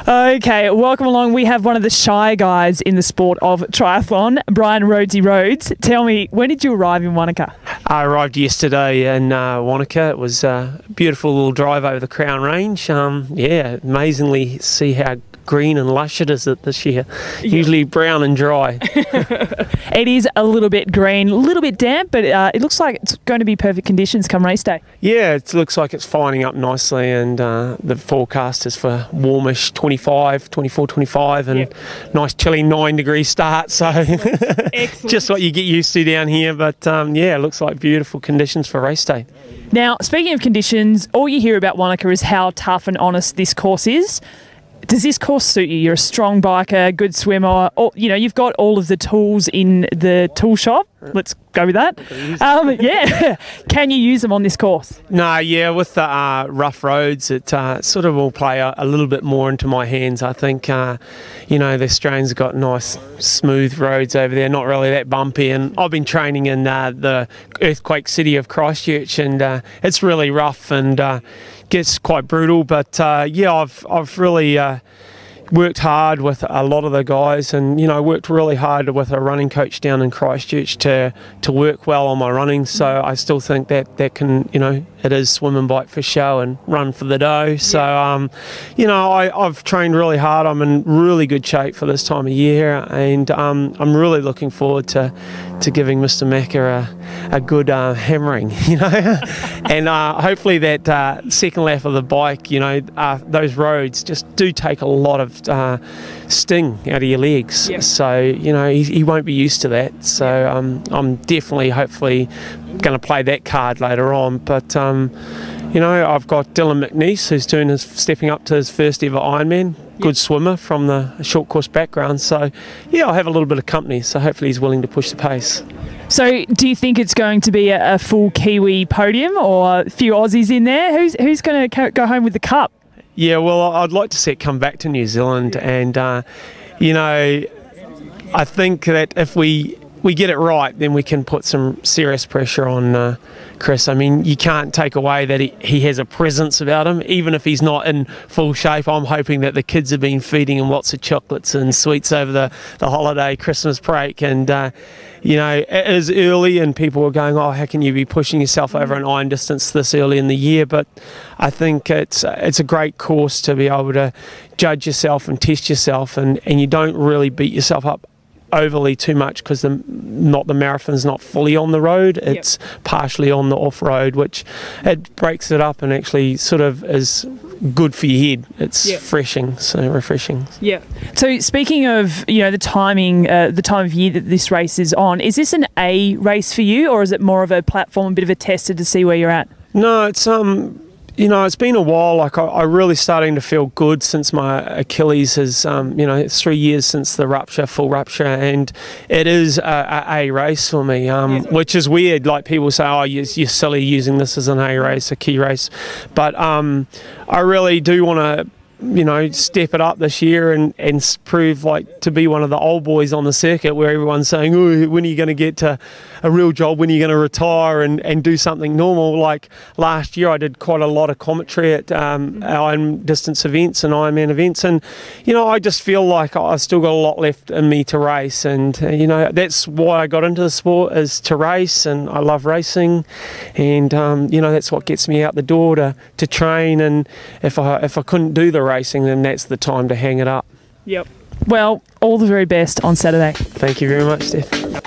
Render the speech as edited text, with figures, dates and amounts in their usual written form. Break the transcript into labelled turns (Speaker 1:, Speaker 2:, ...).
Speaker 1: Okay, welcome along. We have one of the shy guys in the sport of triathlon, Bryan Rhodes. Tell me, when did you arrive in Wanaka?
Speaker 2: I arrived yesterday in Wanaka. It was a beautiful little drive over the Crown Range. Yeah, amazingly see how green and lush it is this year. Usually brown and dry.
Speaker 1: It is a little bit green, a little bit damp, but it looks like it's going to be perfect conditions come race day.
Speaker 2: Yeah, it looks like it's fining up nicely, and the forecast is for warmish 24, 25 and nice chilly 9-degree start. So just what you get used to down here. But yeah, it looks like beautiful conditions for race day.
Speaker 1: Now, speaking of conditions, all you hear about Wanaka is how tough and honest this course is. Does this course suit you? You're a strong biker, good swimmer, or, you know, you've got all of the tools in the tool shop. Let's go with that. Yeah. Can you use them on this course?
Speaker 2: No, yeah, with the rough roads, it sort of will play a little bit more into my hands. I think, you know, the Australians have got nice, smooth roads over there, not really that bumpy. And I've been training in the earthquake city of Christchurch, and it's really rough and gets quite brutal. But yeah, I've really worked hard with a lot of the guys, and you know, worked really hard with a running coach down in Christchurch to work well on my running. So I still think that can, you know, it is swim and bike for show and run for the dough. So you know, I've trained really hard. I'm in really good shape for this time of year, and I'm really looking forward to giving Mr. Macca a good hammering, you know. And hopefully that second lap of the bike, you know, those roads just do take a lot of sting out of your legs. So you know, he won't be used to that. So I'm definitely, hopefully, going to play that card later on. But you know, I've got Dylan McNeice, who's stepping up to his first ever Ironman. Good swimmer from the short course background. So yeah, I'll have a little bit of company. So hopefully he's willing to push the pace.
Speaker 1: So do you think it's going to be a full Kiwi podium or a few Aussies in there? Who's going to go home with the cup?
Speaker 2: Yeah, well, I'd like to see it come back to New Zealand, and you know, I think that if we get it right, then we can put some serious pressure on Chris. I mean, you can't take away that he has a presence about him, even if he's not in full shape. I'm hoping that the kids have been feeding him lots of chocolates and sweets over the holiday Christmas break, and you know, it is early and people are going, oh, how can you be pushing yourself over an iron distance this early in the year? But I think it's a great course to be able to judge yourself and test yourself, and you don't really beat yourself up overly too much, because the marathon's not fully on the road, it's partially on the off-road, which it breaks it up and actually sort of is good for your head. It's refreshing. Yeah.
Speaker 1: So speaking of, you know, the timing, the time of year that this race is on, is this an A race for you, or is it more of a platform, a bit of a tester to see where you're at?
Speaker 2: No, it's you know, it's been a while. Like I'm really starting to feel good since my Achilles has, you know, it's 3 years since the rupture, full rupture, and it is a race for me, which is weird. Like people say, oh, you're silly using this as an A race, a key race, but I really do want to, you know, step it up this year and prove like to be one of the old boys on the circuit, where everyone's saying, oh, when are you going to get to a real job, when are you going to retire and do something normal? Like last year I did quite a lot of commentary at Iron distance events and Ironman events, and you know, I just feel like I still got a lot left in me to race, and you know, that's why I got into the sport, is to race, and I love racing, and you know, that's what gets me out the door to train, and if I couldn't do the racing, then that's the time to hang it up.
Speaker 1: Well, all the very best on Saturday.
Speaker 2: Thank you very much, Steph.